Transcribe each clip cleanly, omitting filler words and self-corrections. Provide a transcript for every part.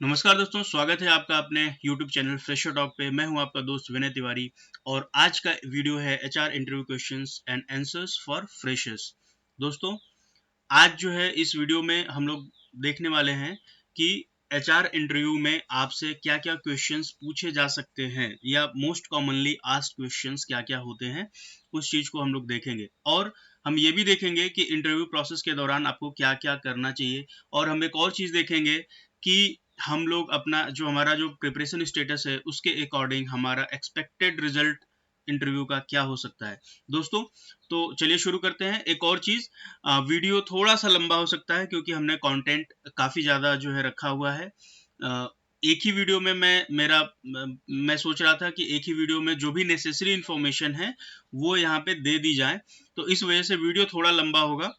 नमस्कार दोस्तों, स्वागत है आपका अपने YouTube चैनल फ्रेशर टॉक पे। मैं हूं आपका दोस्त विनय तिवारी और आज का वीडियो है HR interview questions and answers for freshers. दोस्तों, आज जो है इस वीडियो में हम लोग देखने वाले हैं कि HR इंटरव्यू में आपसे क्या-क्या क्वेश्चंस पूछे जा सकते हैं या मोस्ट कॉमनली आस्क्ड क्वेश्चंस क्या-क्या होते हैं, उस चीज को हम लोग देखेंगे। और हम ये भी देखेंगे कि इंटरव्यू प्रोसेस के दौरान आपको क्या-क्या करना चाहिए। और हम एक और चीज देखेंगे कि हम लोग अपना जो हमारा जो प्रिपरेशन स्टेटस है उसके अकॉर्डिंग हमारा एक्सपेक्टेड रिजल्ट इंटरव्यू का क्या हो सकता है। दोस्तों, तो चलिए शुरू करते हैं। एक और चीज, वीडियो थोड़ा सा लंबा हो सकता है क्योंकि हमने कंटेंट काफी ज्यादा जो है रखा हुआ है। एक ही वीडियो में मैं सोच रहा था कि एक ही वीडियो में जो भी नेसेसरी इंफॉर्मेशन है वो यहाँ पे दे दी जाए, तो इस वजह से वीडियो थोड़ा लंबा होगा।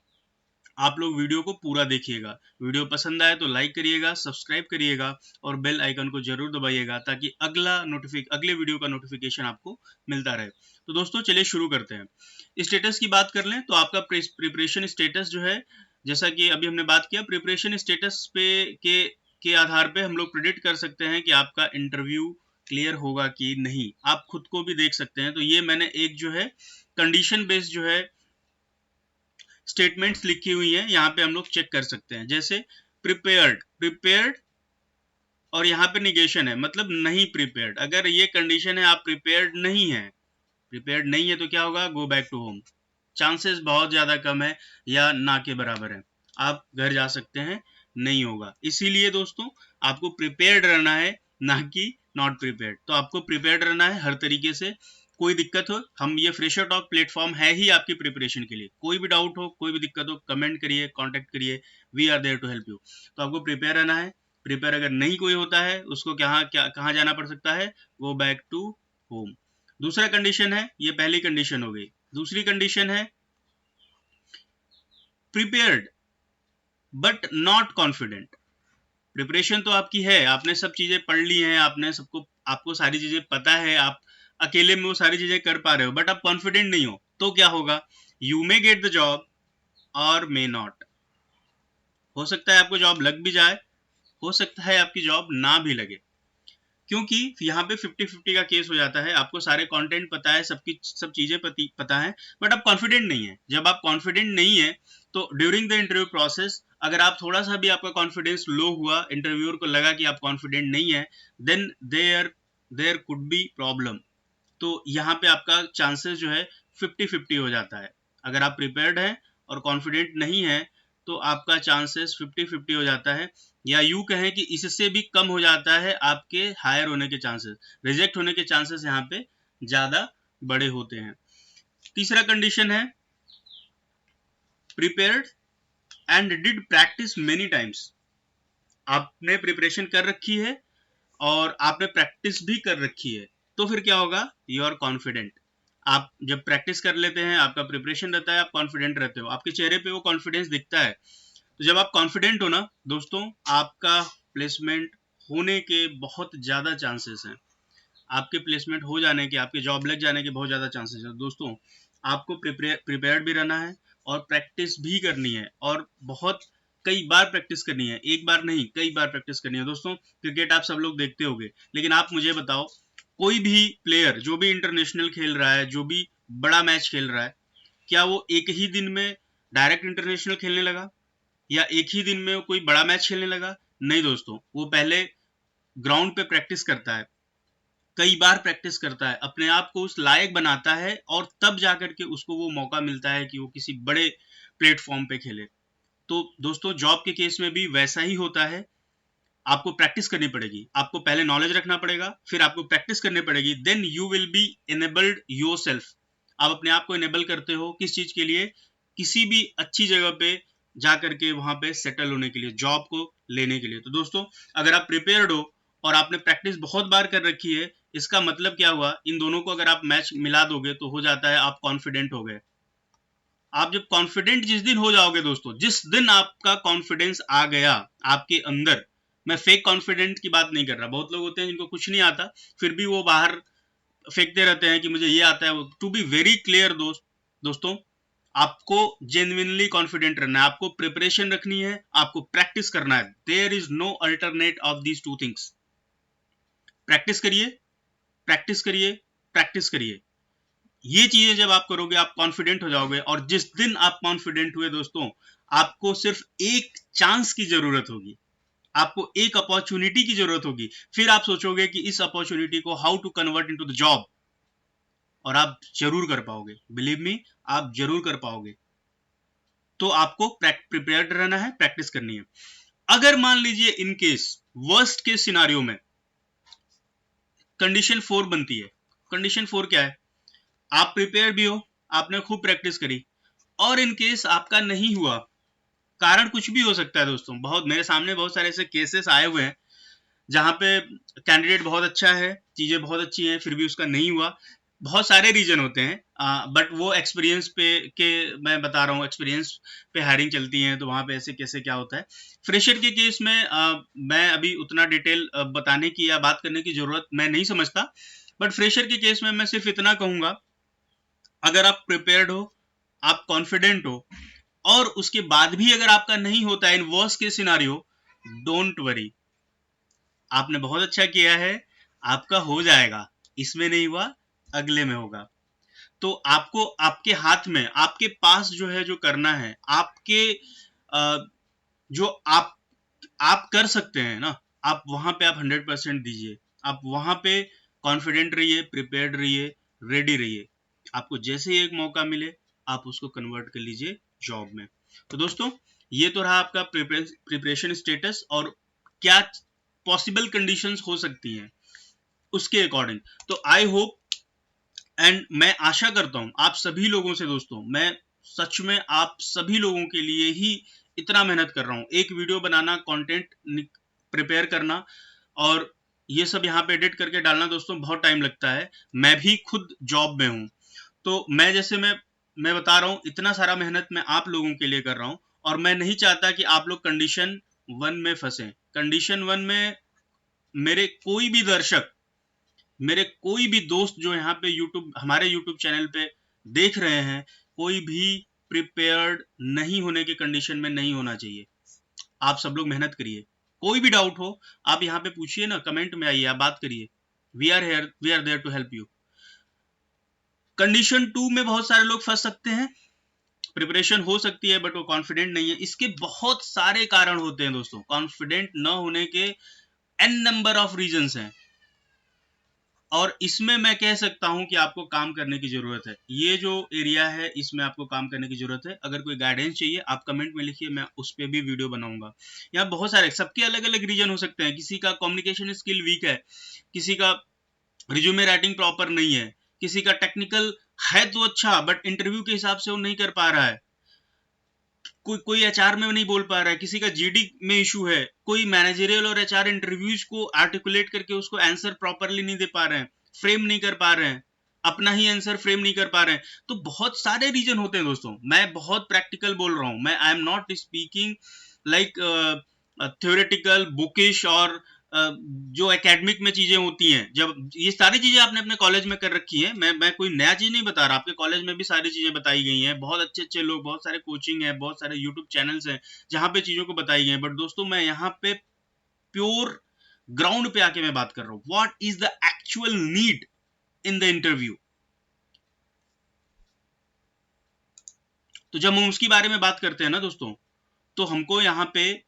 आप लोग वीडियो को पूरा देखिएगा। वीडियो पसंद आए तो लाइक करिएगा, सब्सक्राइब करिएगा और बेल आइकन को जरूर दबाइएगा ताकि अगले वीडियो का नोटिफिकेशन आपको मिलता रहे। तो दोस्तों, चलिए शुरू करते हैं। स्टेटस की बात कर लें तो आपका प्रिपरेशन स्टेटस जो है, जैसा कि अभी हमने बात किया, प्रिपरेशन स्टेटस के आधार पे हम लोग प्रिडिक्ट कर सकते हैं कि आपका इंटरव्यू क्लियर होगा कि नहीं। आप खुद को भी देख सकते हैं। तो ये मैंने एक जो है कंडीशन बेस्ड जो है स्टेटमेंट्स लिखी हुई हैं, यहाँ पे हम लोग चेक कर सकते हैं। जैसे प्रिपेयर्ड और यहाँ पे निगेशन है, मतलब नहीं प्रिपेयर्ड। अगर ये कंडीशन है आप प्रिपेयर्ड नहीं है तो क्या होगा? Go back to home. Chances बहुत ज्यादा कम है या ना के बराबर है, आप घर जा सकते हैं, नहीं होगा। इसीलिए दोस्तों, आपको प्रिपेयर्ड रहना है, ना कि नॉट प्रिपेयर्ड। तो आपको प्रिपेयर्ड रहना है हर तरीके से। कोई दिक्कत हो, हम ये फ्रेशर टॉक प्लेटफॉर्म है ही आपकी प्रिपरेशन के लिए। कोई भी डाउट हो, कोई भी दिक्कत हो, कमेंट करिए, कांटेक्ट करिए, we are there to help you. तो आपको प्रिपेयर रहना है। प्रिपेयर अगर नहीं कोई होता है, उसको कहाँ जाना पड़ सकता है? Go back to home. दूसरा कंडीशन है, ये पहली कंडीशन हो गई। दूसरी कंडीशन है prepared but not confident. Preparation तो आपकी है, आपने सब चीजें पढ़ ली हैं, आपको सारी चीजें पता है, आप अकेले में वो सारी चीजें कर पा रहे हो, बट आप कॉन्फिडेंट नहीं हो। तो क्या होगा? You may get the job और मे नॉट। हो सकता है आपको जॉब लग भी जाए, हो सकता है आपकी जॉब ना भी लगे, क्योंकि यहाँ पे 50-50 का केस हो जाता है। आपको सारे कंटेंट पता है, सब चीजें पता है, बट आप कॉन्फिडेंट नहीं है। जब आप कॉन्फिडेंट नहीं है तो ड्यूरिंग द इंटरव्यू प्रोसेस अगर आप थोड़ा सा भी आपका कॉन्फिडेंस लो हुआ, इंटरव्यूअर को लगा कि आप कॉन्फिडेंट नहीं है, then there could be problem. तो यहाँ पे आपका चांसेस जो है 50-50 हो जाता है। अगर आप प्रिपेयर्ड हैं और कॉन्फिडेंट नहीं है तो आपका चांसेस 50-50 हो जाता है, या यूं कहें कि इससे भी कम हो जाता है। आपके हायर होने के चांसेस, रिजेक्ट होने के चांसेस यहाँ पे ज्यादा बड़े होते हैं। तीसरा कंडीशन है prepared and did practice many times. आपने प्रिपरेशन कर रखी है और आपने प्रैक्टिस भी कर रखी है, तो फिर क्या होगा? You are confident. आप जब प्रैक्टिस कर लेते हैं, आपका प्रिपरेशन रहता है, आप कॉन्फिडेंट रहते हो, आपके चेहरे पे वो कॉन्फिडेंस दिखता है। तो जब आप कॉन्फिडेंट हो ना दोस्तों, आपका प्लेसमेंट होने के बहुत ज़्यादा चांसेस हैं। आपके प्लेसमेंट हो जाने के, आपके जॉब लग जाने के बहुत ज़्यादा चांसेस हैं। दोस्तों, आपको प्रिपेयर्ड भी रहना है और प्रैक्टिस भी करनी है, और बहुत कई बार प्रैक्टिस करनी है। एक बार नहीं, कई बार प्रैक्टिस करनी है। दोस्तों, क्रिकेट आप सब लोग देखते होंगे, लेकिन आप मुझे बताओ, कोई भी प्लेयर जो भी इंटरनेशनल खेल रहा है, जो भी बड़ा मैच खेल रहा है, क्या वो एक ही दिन में डायरेक्ट इंटरनेशनल खेलने लगा या एक ही दिन में कोई बड़ा मैच खेलने लगा? नहीं दोस्तों, वो पहले ग्राउंड पे प्रैक्टिस करता है, कई बार प्रैक्टिस करता है, अपने आप को उस लायक बनाता है, और तब जाकर के उसको वो मौका मिलता है कि वो किसी बड़े प्लेटफॉर्म पे खेले। तो दोस्तों, जॉब के केस में भी वैसा ही होता है। आपको प्रैक्टिस करनी पड़ेगी, आपको पहले नॉलेज रखना पड़ेगा, फिर आपको प्रैक्टिस करनी पड़ेगी, then you will be enabled yourself. आप अपने आप को एनेबल करते हो किस चीज के लिए? किसी भी अच्छी जगह पे जा करके वहां पे सेटल होने के लिए, जॉब को लेने के लिए। तो दोस्तों, अगर आप प्रिपेयर्ड हो और आपने प्रैक्टिस बहुत बार कर रखी है, इसका मतलब क्या हुआ? इन दोनों को अगर आप मैच मिला दोगे तो हो जाता है आप कॉन्फिडेंट हो गए। आप जब कॉन्फिडेंट जिस दिन हो जाओगे दोस्तों, जिस दिन आपका कॉन्फिडेंस आ गया आपके अंदर, मैं फेक कॉन्फिडेंट की बात नहीं कर रहा, बहुत लोग होते हैं जिनको कुछ नहीं आता, फिर भी वो बाहर फेंकते रहते हैं कि मुझे ये आता है। टू बी वेरी क्लियर दोस्तों, आपको जेन्युइनली कॉन्फिडेंट रहना है, आपको प्रिपरेशन रखनी है, आपको प्रैक्टिस करना है। There is no alternate of these two things. Practice करिए, प्रैक्टिस करिए, प्रैक्टिस करिए। ये चीजें जब आप करोगे आप कॉन्फिडेंट हो जाओगे, और जिस दिन आप कॉन्फिडेंट हुए दोस्तों, आपको सिर्फ एक चांस की जरूरत होगी, आपको एक अपॉर्चुनिटी की जरूरत होगी। फिर आप सोचोगे कि इस अपॉर्चुनिटी को how to convert into the job, और आप जरूर कर पाओगे। बिलीव मी, आप जरूर कर पाओगे। तो आपको प्रिपेयर्ड रहना है, प्रैक्टिस करनी है। अगर मान लीजिए in case, worst case scenario में कंडीशन 4 बनती है। कंडीशन 4 क्या है? आप प्रिपेयर भी हो, आपने खूब प्रैक्टिस करी, और इन केस आपका नहीं हुआ, कारण कुछ भी हो सकता है दोस्तों। बहुत मेरे सामने बहुत सारे ऐसे केसेस आए हुए हैं जहां पे कैंडिडेट बहुत अच्छा है, चीजें बहुत अच्छी हैं, फिर भी उसका नहीं हुआ। बहुत सारे रीजन होते हैं, बट वो एक्सपीरियंस पे के मैं बता रहा हूँ, एक्सपीरियंस पे हायरिंग चलती है, तो वहां पे ऐसे कैसे क्या होता है। फ्रेशर के केस में मैं अभी उतना डिटेल बताने की या बात करने की जरूरत मैं नहीं समझता, बट फ्रेशर के केस में मैं सिर्फ इतना कहूंगा, अगर आप प्रिपेयर्ड हो, आप कॉन्फिडेंट हो, और उसके बाद भी अगर आपका नहीं होता है in worst case scenario, don't worry, आपने बहुत अच्छा किया है, आपका हो जाएगा। इसमें नहीं हुआ, अगले में होगा। तो आपको आपके हाथ में, आपके पास जो है, जो करना है, आपके जो आप कर सकते हैं ना, आप वहां पे आप 100% दीजिए। आप वहां पे कॉन्फिडेंट रहिए, प्रिपेयर्ड रहिए, रेडी रहिए। आपको जैसे ही एक मौका मिले, आप उसको कन्वर्ट कर लीजिए जॉब में। तो दोस्तों, ये तो रहा आपका प्रिपरेशन स्टेटस, और क्या पॉसिबल कंडीशंस हो सकती हैं उसके अकॉर्डिंग। तो आई होप एंड मैं आशा करता हूं आप सभी लोगों से दोस्तों, मैं सच में आप सभी लोगों के लिए ही इतना मेहनत कर रहा हूं। एक वीडियो बनाना, कंटेंट प्रिपेयर करना, और ये सब यहाँ पे एडिट करके डालना दोस्तों बहुत टाइम लगता है। मैं भी खुद जॉब में हूं, तो मैं बता रहा हूं, इतना सारा मेहनत मैं आप लोगों के लिए कर रहा हूं, और मैं नहीं चाहता कि आप लोग कंडीशन 1 में फंसे। कंडीशन 1 में मेरे कोई भी दर्शक, मेरे कोई भी दोस्त जो यहाँ पे हमारे यूट्यूब चैनल पे देख रहे हैं, कोई भी प्रिपेयर्ड नहीं होने की कंडीशन में नहीं होना चाहिए। आप सब लोग मेहनत करिए। कोई भी डाउट हो, आप यहाँ पे पूछिए ना, कमेंट में आइए, आप बात करिए। We are there to help you. Condition 2 में बहुत सारे लोग फंस सकते हैं। प्रिपरेशन हो सकती है, बट वो कॉन्फिडेंट नहीं है। इसके बहुत सारे कारण होते हैं दोस्तों, कॉन्फिडेंट न होने के एन नंबर ऑफ रीजंस हैं, और इसमें मैं कह सकता हूं कि आपको काम करने की जरूरत है। ये जो एरिया है, इसमें आपको काम करने की जरूरत है। अगर कोई गाइडेंस चाहिए, आप कमेंट में लिखिए, मैं उस पर भी वीडियो बनाऊंगा। यहाँ बहुत सारे, सबके अलग अलग रीजन हो सकते हैं। किसी का कम्युनिकेशन स्किल वीक है, किसी का रिज्यूमे राइटिंग प्रॉपर नहीं है, किसी का टेक्निकल है तो अच्छा, बट इंटरव्यू के हिसाब से वो नहीं कर पा रहा है, कोई एचआर में नहीं बोल पा रहा है, किसी का जीडी में इशू है, कोई मैनेजरियल और एचआर इंटरव्यूज को आर्टिकुलेट करके उसको आंसर प्रॉपरली नहीं दे पा रहे हैं, फ्रेम नहीं कर पा रहे हैं, अपना ही आंसर फ्रेम नहीं कर पा रहे हैं। तो बहुत सारे रीजन होते हैं दोस्तों। मैं बहुत प्रैक्टिकल बोल रहा हूं, मैं I am not speaking like theoretical bookish, और जो एकेडमिक में चीजें होती हैं, जब ये सारी चीजें आपने अपने कॉलेज में कर रखी है, मैं कोई नया चीज नहीं बता रहा। आपके कॉलेज में भी सारी चीजें बताई गई हैं, बहुत अच्छे अच्छे लोग, बहुत सारे कोचिंग है, बहुत सारे यूट्यूब चैनल्स हैं जहां पे चीजों को बताई गई है। बट दोस्तों, मैं यहाँ पे प्योर ग्राउंड पे आके मैं बात कर रहा हूँ, what is the actual need in the interview. तो जब हम उसके बारे में बात करते हैं ना दोस्तों, तो हमको यहाँ पे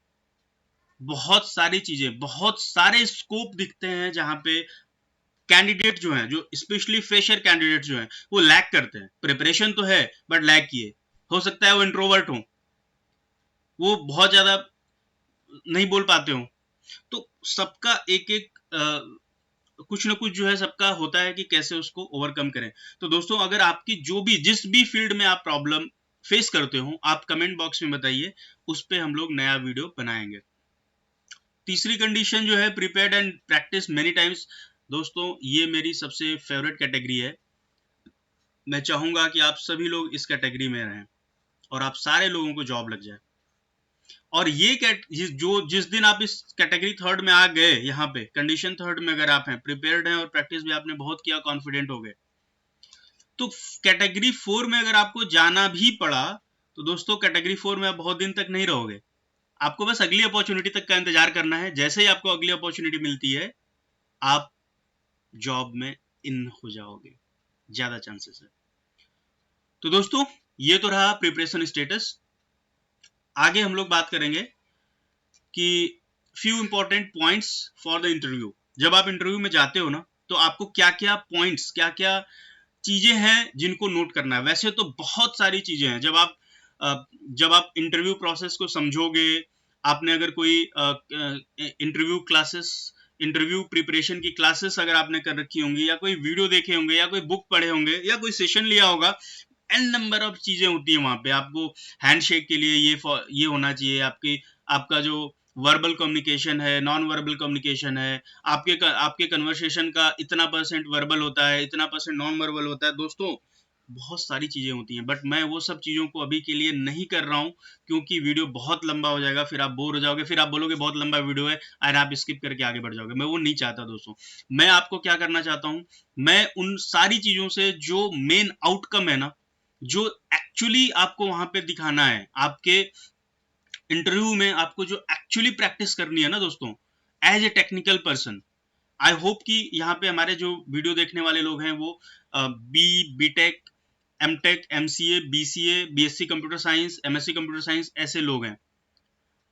बहुत सारी चीजें, बहुत सारे स्कोप दिखते हैं जहां पे कैंडिडेट जो हैं, जो स्पेशली फ्रेशर कैंडिडेट जो हैं, वो लैग करते हैं। प्रिपरेशन तो है, बट लैग किए। हो सकता है वो इंट्रोवर्ट हो, वो बहुत ज्यादा नहीं बोल पाते हो। तो सबका एक एक कुछ ना कुछ जो है सबका होता है कि कैसे उसको ओवरकम करें। तो दोस्तों, अगर आपकी जो भी, जिस भी फील्ड में आप प्रॉब्लम फेस करते हो, आप कमेंट बॉक्स में बताइए, उस पर हम लोग नया वीडियो बनाएंगे। तीसरी कंडीशन जो है, prepared and practice many times. दोस्तों, ये मेरी सबसे फेवरेट कैटेगरी है। मैं चाहूंगा कि आप सभी लोग इस कैटेगरी में रहें, और आप सारे लोगों को जॉब लग जाए। और ये जिस दिन आप इस कैटेगरी 3rd में आ गए, यहाँ पे कंडीशन 3rd में अगर आप हैं, प्रिपेयर्ड हैं और प्रैक्टिस भी आपने बहुत किया, कॉन्फिडेंट हो गए, तो कैटेगरी 4 में अगर आपको जाना भी पड़ा तो दोस्तों कैटेगरी 4 में आप बहुत दिन तक नहीं रहोगे, आपको बस अगली अपॉर्चुनिटी तक का इंतजार करना है। जैसे ही आपको अगली अपॉर्चुनिटी मिलती है आप जॉब में इन हो जाओगे, ज्यादा चांसेस है। तो दोस्तों ये तो रहा प्रिपरेशन स्टेटस। आगे हम लोग बात करेंगे कि few important points for the interview. जब आप इंटरव्यू में जाते हो ना तो आपको क्या क्या पॉइंट्स, क्या क्या चीजें हैं जिनको नोट करना है। वैसे तो बहुत सारी चीजें हैं। जब आप इंटरव्यू प्रोसेस को समझोगे, आपने अगर कोई इंटरव्यू क्लासेस, इंटरव्यू प्रिपरेशन की क्लासेस अगर आपने कर रखी होंगी, या कोई वीडियो देखे होंगे, या कोई बुक पढ़े होंगे, या कोई सेशन लिया होगा, एन नंबर ऑफ चीजें होती है वहां पे। आपको हैंडशेक के लिए ये होना चाहिए, आपका जो वर्बल कम्युनिकेशन है, नॉन वर्बल कम्युनिकेशन है, आपके कन्वर्सेशन का इतना परसेंट वर्बल होता है, इतना परसेंट नॉन वर्बल होता है। दोस्तों बहुत सारी चीजें होती हैं, बट मैं वो सब चीजों को अभी के लिए नहीं कर रहा हूँ क्योंकि वीडियो बहुत लंबा हो जाएगा, फिर आप बोर हो जाओगे, फिर आप बोलोगे बहुत लंबा वीडियो है और आप स्किप करके आगे बढ़ जाओगे। मैं वो नहीं चाहता दोस्तों। मैं आपको क्या करना चाहता हूँ, मैं उन सारी चीजों से जो मेन आउटकम है ना, जो एक्चुअली आपको वहां पे दिखाना है, आपके इंटरव्यू में आपको जो एक्चुअली प्रैक्टिस करनी है ना दोस्तों, as a technical person. I hope कि यहाँ पे हमारे जो वीडियो देखने वाले लोग हैं वो BTech, MTech, MCA, BCA, BSc computer science, MSc computer science ऐसे लोग हैं।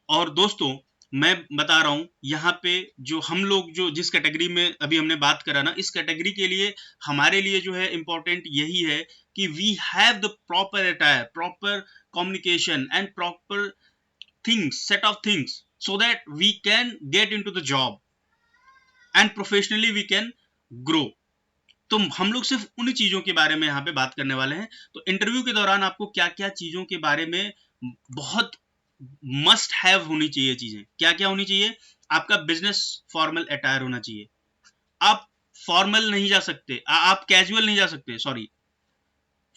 और दोस्तों मैं बता रहा हूं यहाँ पे जो हम लोग जो जिस कैटेगरी में अभी हमने बात करा ना, इस कैटेगरी के लिए हमारे लिए जो है इंपॉर्टेंट यही है कि we have the proper attire, proper communication and proper things, set of things, so that we can get into the job and professionally we can grow। तो हम लोग सिर्फ उन चीजों के बारे में यहाँ पे बात करने वाले हैं। तो इंटरव्यू के दौरान आपको क्या क्या चीजों के बारे में बहुत मस्ट हैव होनी चाहिए, चीजें क्या क्या होनी चाहिए। आपका बिजनेस फॉर्मल अटायर होना चाहिए। आप फॉर्मल नहीं जा सकते, आप कैजुअल नहीं जा सकते, सॉरी,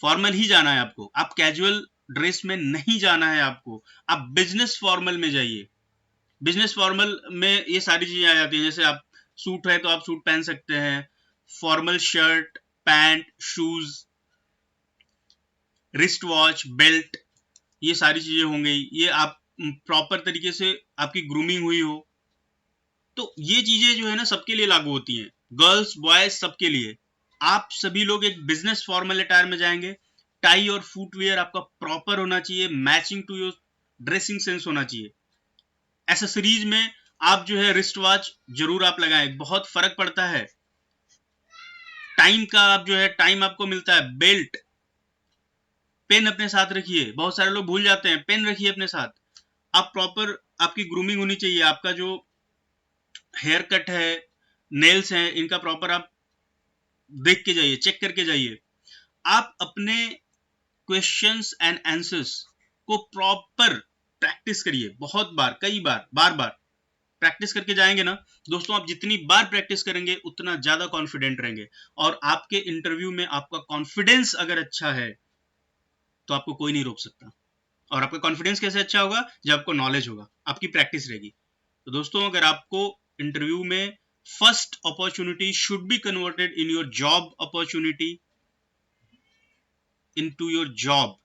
फॉर्मल ही जाना है आपको। आप कैजुअल ड्रेस में नहीं जाना है आपको, आप बिजनेस फॉर्मल में जाइए। बिजनेस फॉर्मल में ये सारी चीजें आ जाती हैं, जैसे आप सूट है तो आप सूट पहन सकते हैं, formal shirt, pant, shoes, wrist watch, belt, ये सारी चीजें हो गई। ये आप प्रॉपर तरीके से आपकी ग्रूमिंग हुई हो, तो ये चीजें जो है ना सबके लिए लागू होती हैं, गर्ल्स बॉयज सबके लिए। आप सभी लोग एक बिजनेस फॉर्मल अटायर में जाएंगे। टाई और फुटवियर आपका प्रॉपर होना चाहिए, matching to your dressing sense होना चाहिए। एसेसरीज में आप जो है रिस्ट वॉच जरूर आप लगाएं, बहुत फर्क पड़ता है। टाइम का आप जो है टाइम आपको मिलता है, बेल्ट, पेन अपने साथ रखिए, बहुत सारे लोग भूल जाते हैं, पेन रखिए अपने साथ। आप प्रॉपर, आपकी ग्रूमिंग होनी चाहिए, आपका जो हेयर कट है, नेल्स हैं, इनका प्रॉपर आप देख के जाइए, चेक करके जाइए। आप अपने क्वेश्चंस एंड आंसर्स को प्रॉपर प्रैक्टिस करिए, बहुत बार, कई बार, बार बार प्रैक्टिस करके जाएंगे ना दोस्तों। आप जितनी बार प्रैक्टिस करेंगे उतना ज्यादा कॉन्फिडेंट रहेंगे, और आपके इंटरव्यू में आपका कॉन्फिडेंस अगर अच्छा है तो आपको कोई नहीं रोक सकता। और आपका कॉन्फिडेंस कैसे अच्छा होगा, जब आपको नॉलेज होगा, आपकी प्रैक्टिस रहेगी। तो दोस्तों अगर आपको इंटरव्यू में first opportunity should be converted in your job opportunity, into your job,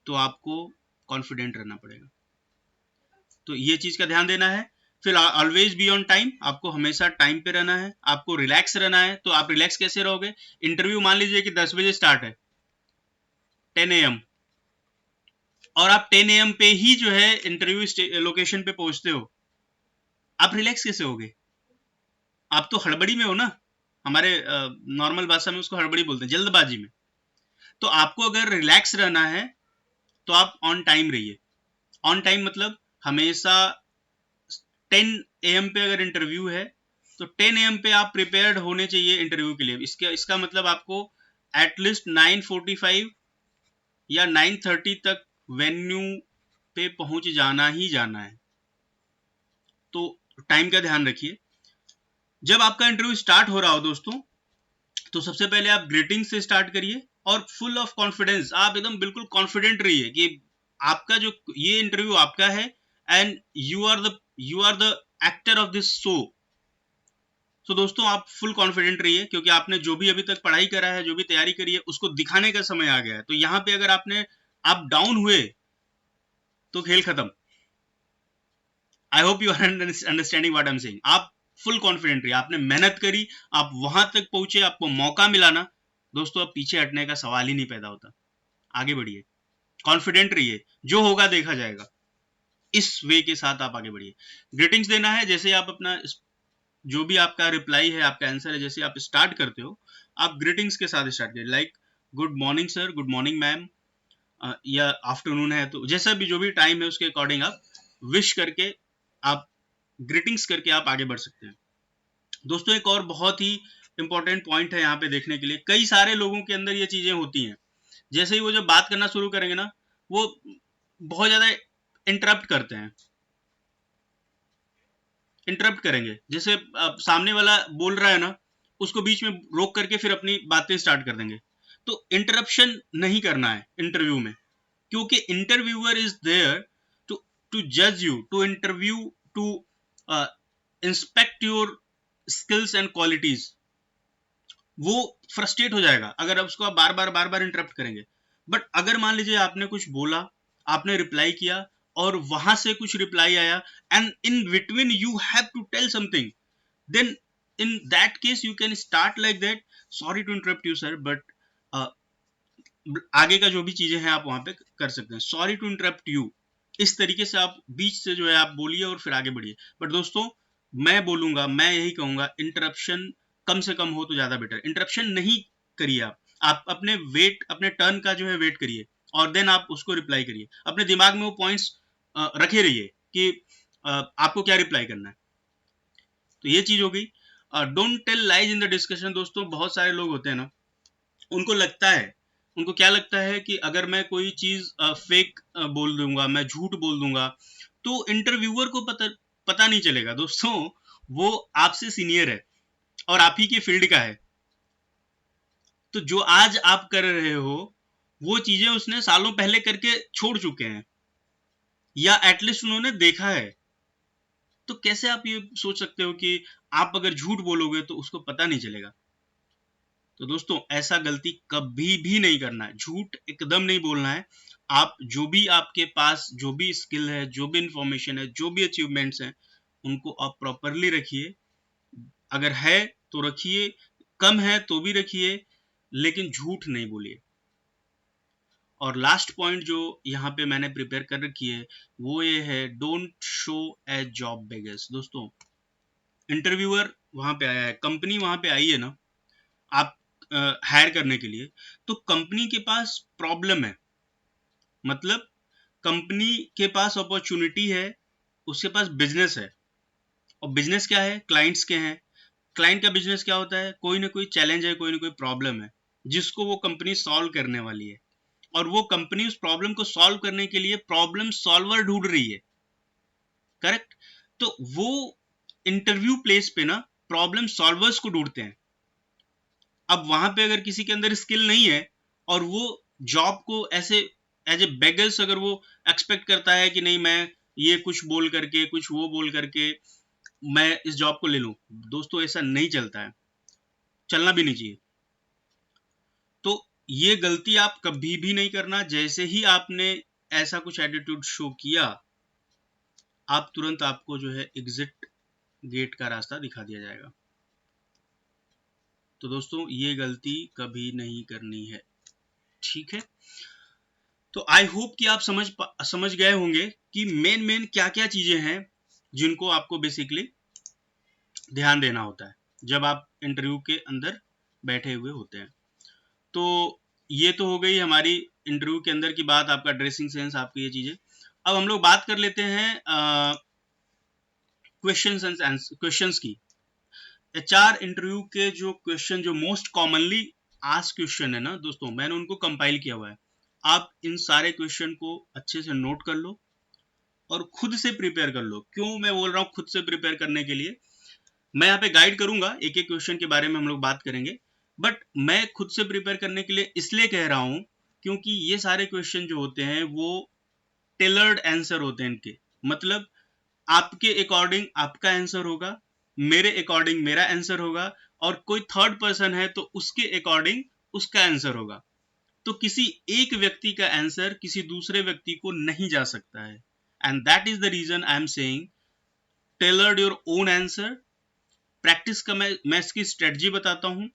तो आपको कॉन्फिडेंट रहना पड़ेगा। तो ये चीज का ध्यान देना है। फिर ऑलवेज बी ऑन टाइम, आपको हमेशा टाइम पे रहना है, आपको रिलैक्स रहना है। तो आप रिलैक्स कैसे रहोगे, इंटरव्यू मान लीजिए कि 10 बजे स्टार्ट है, 10 AM, और आप 10 AM पे ही जो है इंटरव्यू लोकेशन पे पहुंचते हो, आप रिलैक्स कैसे होगे? आप तो हड़बड़ी में हो ना, हमारे नॉर्मल भाषा में उसको हड़बड़ी बोलते हैं, जल्दबाजी में। तो आपको अगर रिलैक्स रहना है तो आप ऑन टाइम रहिए। ऑन टाइम मतलब हमेशा 10 AM पे अगर इंटरव्यू है तो 10 AM पे आप प्रिपेयर्ड होने चाहिए इंटरव्यू के लिए। इसका मतलब आपको एटलीस्ट 9:45 या 9:30 तक वेन्यू पे पहुंच जाना ही जाना है। तो टाइम का ध्यान रखिए। जब आपका इंटरव्यू स्टार्ट हो रहा हो दोस्तों, तो सबसे पहले आप ग्रीटिंग से स्टार्ट करिए, और फुल ऑफ कॉन्फिडेंस, आप एकदम बिल्कुल कॉन्फिडेंट रहिए कि आपका जो ये इंटरव्यू आपका है, and you are the actor of this show. तो दोस्तों आप फुल कॉन्फिडेंट रहिए, क्योंकि आपने जो भी अभी तक पढ़ाई करा है, जो भी तैयारी करी है, उसको दिखाने का समय आ गया है। तो यहाँ पे अगर आप डाउन हुए तो खेल खत्म। I hope you are understanding what I am saying. आप फुल कॉन्फिडेंट रहिए, आपने मेहनत करी, आप वहां तक पहुंचे, आपको मौका मिला ना दोस्तों, अब पीछे हटने का सवाल ही नहीं पैदा होता। आगे बढ़िए, कॉन्फिडेंट रहिए, जो होगा देखा जाएगा। इस वे के साथ आप आगे बढ़िए। ग्रीटिंग्स देना है, जैसे आप अपना जो भी आपका रिप्लाई है, आपका आंसर है, जैसे आप स्टार्ट करते हो, आप ग्रीटिंग्स के साथ स्टार्ट करिए। Like good morning sir, good morning ma'am, या आफ्टरनून है तो जैसा भी जो भी टाइम है उसके अकॉर्डिंग आप विश करके, आप ग्रीटिंग्स करके आप आगे बढ़ सकते हैं। दोस्तों एक और बहुत ही इंपॉर्टेंट पॉइंट है यहाँ पे देखने के लिए, कई सारे लोगों के अंदर ये चीजें होती हैं। जैसे ही वो जब बात करना शुरू करेंगे ना, वो बहुत ज्यादा इंटरप्ट करते हैं, इंटरप्ट करेंगे। जैसे सामने वाला बोल रहा है ना, उसको बीच में रोक करके फिर अपनी बातें स्टार्ट कर देंगे। तो इंटरप्शन नहीं करना है इंटरव्यू में, क्योंकि interviewer is there to to जज you, to interview, to inspect your skills and qualities. वो फ्रस्ट्रेट हो जाएगा अगर आप उसको बार बार इंटरप्ट करेंगे। बट अगर मान लीजिए आपने कुछ बोला, आपने रिप्लाई किया, और वहां से कुछ रिप्लाई आया, and in between you have to tell something, then in that case you can start like that, sorry to interrupt you sir but आगे का जो भी चीजें हैं आप वहां पे कर सकते हैं, सॉरी टू इंटरप्ट यू। इस तरीके से आप बीच से जो है आप बोलिए और फिर आगे बढ़िए। बट दोस्तों मैं बोलूंगा, मैं यही कहूंगा, इंटरप्शन कम से कम हो तो ज्यादा बेटर। इंटरप्शन नहीं करिए आप अपने वेट, अपने टर्न का जो है वेट करिए, और देन आप उसको रिप्लाई करिए। अपने दिमाग में वो पॉइंट्स रखे रहिए कि आपको क्या रिप्लाई करना है। तो ये चीज हो गई। Don't tell lies in the discussion. दोस्तों बहुत सारे लोग होते हैं ना, उनको लगता है, उनको क्या लगता है कि अगर मैं कोई चीज फेक बोल दूंगा, मैं झूठ बोल दूंगा, तो इंटरव्यूअर को पता नहीं चलेगा। दोस्तों वो आपसे सीनियर है और आप ही के फील्ड का है, तो जो आज आप कर रहे हो वो चीजें उसने सालों पहले करके छोड़ चुके हैं, या एटलीस्ट उन्होंने देखा है। तो कैसे आप ये सोच सकते हो कि आप अगर झूठ बोलोगे तो उसको पता नहीं चलेगा? तो दोस्तों ऐसा गलती कभी भी नहीं करना है, झूठ एकदम नहीं बोलना है। आप जो भी आपके पास जो भी स्किल है, जो भी इंफॉर्मेशन है, जो भी अचीवमेंट्स हैं, उनको आप प्रॉपरली रखिए। अगर है तो रखिए, कम है तो भी रखिए, लेकिन झूठ नहीं बोलिए। और लास्ट पॉइंट जो यहाँ पे मैंने प्रिपेयर कर रखी है वो ये है, don't show as job beggars. दोस्तों इंटरव्यूअर वहां पे आया है, कंपनी वहां पे आई है ना आप हायर करने के लिए, तो कंपनी के पास प्रॉब्लम है, मतलब कंपनी के पास अपॉर्चुनिटी है, उसके पास बिजनेस है। और बिजनेस क्या है? क्लाइंट्स के हैं। क्लाइंट का बिजनेस क्या होता है? कोई ना कोई चैलेंज है, कोई ना कोई प्रॉब्लम है जिसको वो कंपनी सॉल्व करने वाली है, और वो कंपनी उस प्रॉब्लम को सॉल्व करने के लिए प्रॉब्लम सॉल्वर ढूंढ रही है। करेक्ट? तो वो इंटरव्यू प्लेस पे ना प्रॉब्लम सॉल्वर्स को ढूंढते हैं। अब वहां पे अगर किसी के अंदर स्किल नहीं है और वो जॉब को ऐसे एज ए बेगल्स अगर वो एक्सपेक्ट करता है कि नहीं मैं ये कुछ बोल करके, कुछ वो बोल करके मैं इस जॉब को ले लूं, दोस्तों ऐसा नहीं चलता है, चलना भी नहीं चाहिए। तो ये गलती आप कभी भी नहीं करना। जैसे ही आपने ऐसा कुछ एटीट्यूड शो किया, आप तुरंत, आपको जो है एग्जिट गेट का रास्ता दिखा दिया जाएगा। तो दोस्तों ये गलती कभी नहीं करनी है, ठीक है? तो आई होप कि आप समझ गए होंगे कि मेन क्या क्या चीजें हैं जिनको आपको बेसिकली ध्यान देना होता है जब आप इंटरव्यू के अंदर बैठे हुए होते हैं। तो ये तो हो गई हमारी इंटरव्यू के अंदर की बात, आपका ड्रेसिंग सेंस, आपकी ये चीजें। अब हम लोग बात कर लेते हैं क्वेश्चंस की। एचआर इंटरव्यू के जो क्वेश्चन, जो मोस्ट कॉमनली आस्क्ड क्वेश्चन है ना दोस्तों, मैंने उनको कंपाइल किया हुआ है। आप इन सारे क्वेश्चन को अच्छे से नोट कर लो और खुद से प्रिपेयर कर लो। क्यों मैं बोल रहा हूँ खुद से प्रिपेयर करने के लिए? मैं यहाँ पे गाइड करूंगा, एक एक क्वेश्चन के बारे में हम लोग बात करेंगे, बट मैं खुद से प्रिपेयर करने के लिए इसलिए कह रहा हूँ क्योंकि ये सारे क्वेश्चन जो होते हैं वो टेलर्ड आंसर होते हैं इनके, मतलब आपके अकॉर्डिंग आपका आंसर होगा, मेरे अकॉर्डिंग मेरा आंसर होगा, और कोई थर्ड पर्सन है तो उसके अकॉर्डिंग उसका आंसर होगा। तो किसी एक व्यक्ति का आंसर किसी दूसरे व्यक्ति को नहीं जा सकता है, and that is the reason I am saying tailored your own answer. Practice का मैं इसकी स्ट्रेटजी बताता हूं।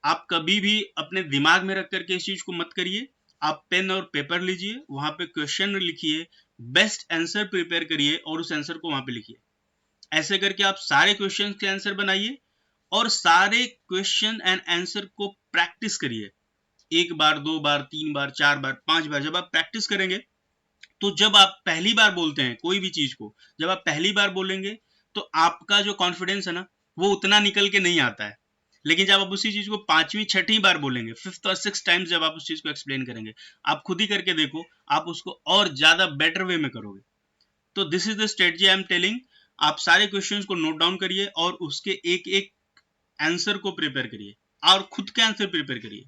आप कभी भी अपने दिमाग में रख करके इस चीज को मत करिए। आप पेन और पेपर लीजिए, वहां पे क्वेश्चन लिखिए, बेस्ट आंसर प्रिपेयर करिए और उस आंसर को वहां पे लिखिए। ऐसे करके आप सारे क्वेश्चन के आंसर बनाइए और सारे क्वेश्चन एंड आंसर को प्रैक्टिस करिए। एक बार, दो बार, तीन बार, चार बार, पांच बार जब आप प्रैक्टिस करेंगे, तो जब आप पहली बार बोलते हैं कोई भी चीज को, जब आप पहली बार बोलेंगे तो आपका जो कॉन्फिडेंस है ना, वो उतना निकल के नहीं आता है। लेकिन जब आप उसी चीज को पांचवी छठी बार बोलेंगे, फिफ्थ और सिक्स टाइम्स जब आप उस चीज को एक्सप्लेन करेंगे, आप खुद ही करके देखो, आप उसको और ज्यादा बेटर वे में करोगे। तो this is the strategy I am telling. आप सारे क्वेश्चंस को नोट डाउन करिए और उसके एक एक आंसर को प्रिपेयर करिए और खुद के आंसर प्रिपेयर करिए,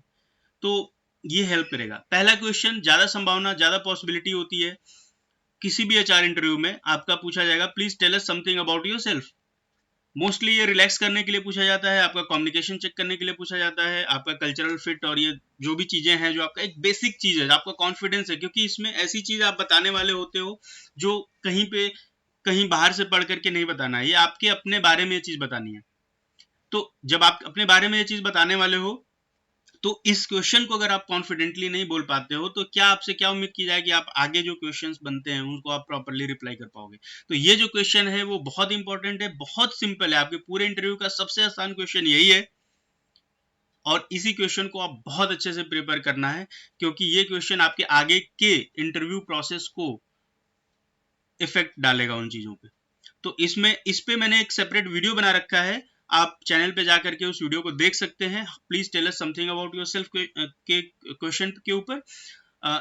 तो ये हेल्प करेगा। पहला क्वेश्चन, ज्यादा संभावना, ज्यादा पॉसिबिलिटी होती है किसी भी एचआर इंटरव्यू में आपका पूछा जाएगा please tell us something about yourself. Mostly ये रिलैक्स करने के लिए पूछा जाता है, आपका कम्युनिकेशन चेक करने के लिए पूछा जाता है, आपका कल्चरल फिट, और ये जो भी चीजें हैं, जो आपका एक बेसिक चीज है, आपका कॉन्फिडेंस है, क्योंकि इसमें ऐसी चीज आप बताने वाले होते हो जो कहीं पे कहीं बाहर से पढ़ करके नहीं बताना है, ये आपके अपने बारे में ये चीज बतानी है। तो जब आप अपने बारे में ये चीज बताने वाले हो, तो इस क्वेश्चन को अगर आप कॉन्फिडेंटली नहीं बोल पाते हो, तो क्या आपसे क्या उम्मीद की जाए कि आप आगे जो क्वेश्चंस बनते हैं उनको आप प्रॉपर्ली रिप्लाई कर पाओगे। तो ये जो क्वेश्चन है वो बहुत इंपॉर्टेंट है, बहुत सिंपल है, आपके पूरे इंटरव्यू का सबसे आसान क्वेश्चन यही है, और इसी क्वेश्चन को आप बहुत अच्छे से प्रिपेयर करना है, क्योंकि ये क्वेश्चन आपके आगे के इंटरव्यू प्रोसेस को इफेक्ट डालेगा उन चीजों पे। तो इस पे मैंने एक सेपरेट वीडियो बना रखा है, आप चैनल पे जाकर के उस वीडियो को देख सकते हैं। Please tell us something about yourself के क्वेश्चन के ऊपर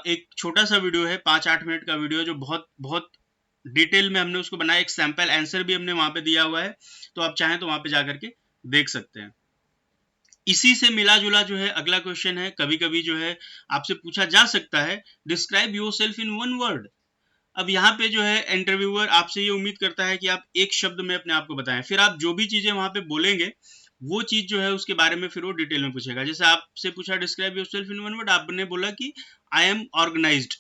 एक छोटा सा वीडियो है, 5-8 मिनट का वीडियो है, जो बहुत बहुत डिटेल में हमने उसको बनाया। एक सैंपल आंसर भी हमने वहां पे दिया हुआ है, तो आप चाहें तो वहां पे जाकर के देख सकते हैं। इसी से मिला जुला जो है अगला क्वेश्चन है, कभी कभी जो है आपसे पूछा जा सकता है, describe yourself in one word. अब यहाँ पे जो है इंटरव्यूअर आपसे ये उम्मीद करता है कि आप एक शब्द में अपने आप को बताएं, फिर आप जो भी चीजें वहां पे बोलेंगे वो चीज जो है उसके बारे में फिर वो डिटेल में पूछेगा। जैसे आपसे पूछा describe yourself in one word, आपने बोला कि आई एम ऑर्गेनाइज्ड,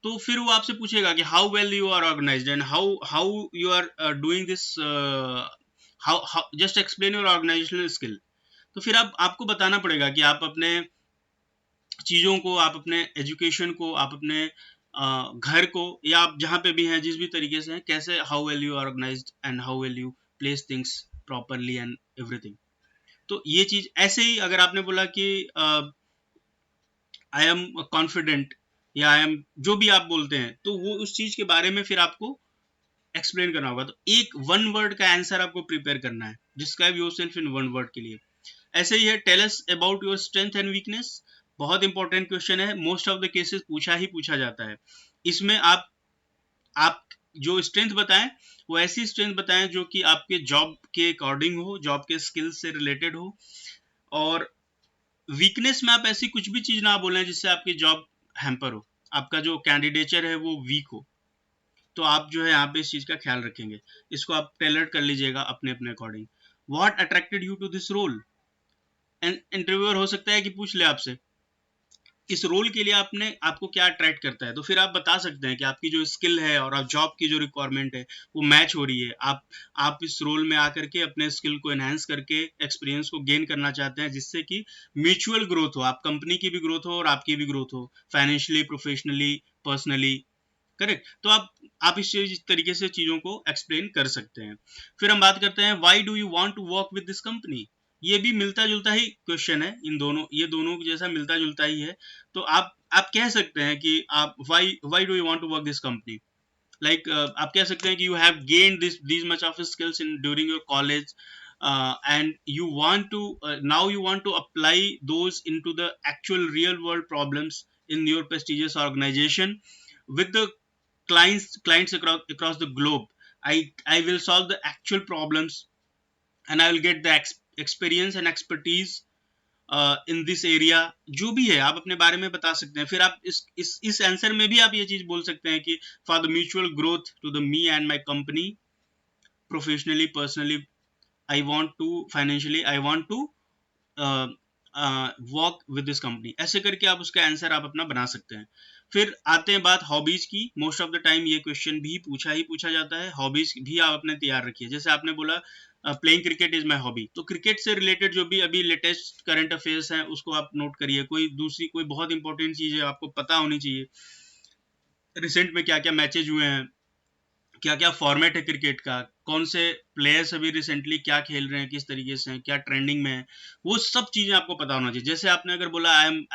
तो फिर वो आपसे पूछेगा कि how well you are organised and how how you are doing this, how just explain your organisational skill. तो फिर आपको बताना पड़ेगा कि आप अपने चीजों को, आप अपने एजुकेशन को, आप अपने घर को, या आप जहां पे भी हैं जिस भी तरीके से हैं, कैसे how well you organised and how well you place things properly and everything. तो ये चीज ऐसे ही अगर आपने बोला कि आई एम कॉन्फिडेंट, या आई एम, जो भी आप बोलते हैं, तो वो उस चीज के बारे में फिर आपको एक्सप्लेन करना होगा। तो एक वन वर्ड का आंसर आपको प्रिपेयर करना है describe yourself in one word के लिए। ऐसे ही है tell us about your strength and weakness, बहुत इंपॉर्टेंट क्वेश्चन है, मोस्ट ऑफ द केसेस पूछा जाता है। इसमें आप जो स्ट्रेंथ बताएं वो ऐसी स्ट्रेंथ बताएं जो कि आपके जॉब के अकॉर्डिंग हो, जॉब के स्किल्स से रिलेटेड हो, और वीकनेस में आप ऐसी कुछ भी चीज ना बोलें जिससे आपकी जॉब हैम्पर हो, आपका जो कैंडिडेचर है वो वीक हो। तो आप जो है यहाँ पे इस चीज का ख्याल रखेंगे, इसको आप टेलर कर लीजिएगा अपने अपने according. What attracted you to this role, interviewer हो सकता है कि पूछ ले आपसे इस रोल के लिए आपको क्या अट्रैक्ट करता है, तो फिर आप बता सकते हैं कि आपकी जो स्किल है और आप जॉब की जो रिक्वायरमेंट है वो मैच हो रही है। आप इस रोल में आकर के अपने स्किल को एनहांस करके एक्सपीरियंस को गेन करना चाहते हैं, जिससे कि म्यूचुअल ग्रोथ हो, आप कंपनी की भी ग्रोथ हो और आपकी भी ग्रोथ हो, फाइनेंशियली, प्रोफेशनली, पर्सनली। करेक्ट। तो आप इस तरीके से चीजों को एक्सप्लेन कर सकते हैं। फिर हम बात करते हैं why do you want to work with this company. ये भी मिलता जुलता ही क्वेश्चन है, ये दोनों जैसा मिलता जुलता ही है। तो आप कह सकते हैं कि आप why do you want to work this company, like आप कह सकते हैं कि you have gained this much of skills in during your college, and you want to now you want to apply those into the actual real world problems in your prestigious organization with the clients across the globe. I will solve the actual problems and I will get the experience and expertise in this area. जो भी है आप अपने बारे में बता सकते हैं। फिर आप इस आंसर में भी आप ये चीज बोल सकते हैं कि for the mutual growth to the me and my company, professionally, personally, I want to, financially I want to work with this company. ऐसे करके आप उसका आंसर आप अपना बना सकते हैं। फिर आते हैं बात हॉबीज की। मोस्ट ऑफ द टाइम ये क्वेश्चन भी पूछा जाता है। हॉबीज भी आप अपने तैयार रखिए। जैसे आपने बोला playing cricket is my hobby, तो क्रिकेट से रिलेटेड जो भी अभी लेटेस्ट करंट अफेयर्स हैं उसको आप नोट करिए। कोई दूसरी कोई बहुत इंपॉर्टेंट चीज है आपको पता होनी चाहिए, रिसेंट में क्या क्या मैचेज हुए हैं, क्या क्या फॉर्मेट है क्रिकेट का, कौन से प्लेयर्स अभी रिसेंटली क्या खेल रहे हैं, किस तरीके से हैं, क्या ट्रेंडिंग में है, वो सब चीजें आपको पता होना चाहिए। जैसे आपने अगर बोला आई एम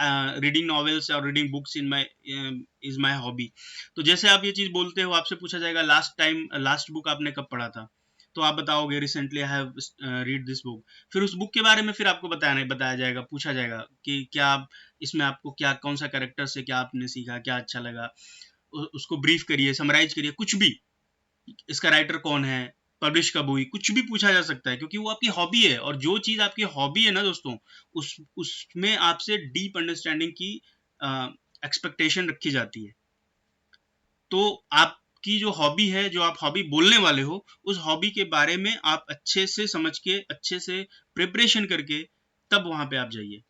रीडिंग नॉवेल्स और reading books in my is my hobby, तो जैसे आप ये चीज बोलते हो आपसे पूछा जाएगा लास्ट बुक आपने कब पढ़ा था, तो आप बताओगे recently I have read this book. फिर उस बुक के बारे में फिर आपको बताया जाएगा, पूछा जाएगा कि क्या आप इसमें आपको क्या कौन सा कैरेक्टर से क्या आपने सीखा, क्या अच्छा लगा, उसको ब्रीफ करिए, समराइज करिए, कुछ भी, इसका राइटर कौन है, पब्लिश कब हुई, कुछ भी पूछा जा सकता है, क्योंकि वो आपकी हॉबी है। और जो चीज आपकी हॉबी है ना दोस्तों, उसमें आपसे डीप अंडरस्टैंडिंग की एक्सपेक्टेशन रखी जाती है। तो आपकी जो हॉबी है, जो आप हॉबी बोलने वाले हो, उस हॉबी के बारे में आप अच्छे से समझ के, अच्छे से प्रिपरेशन करके तब वहां पे आप जाइए।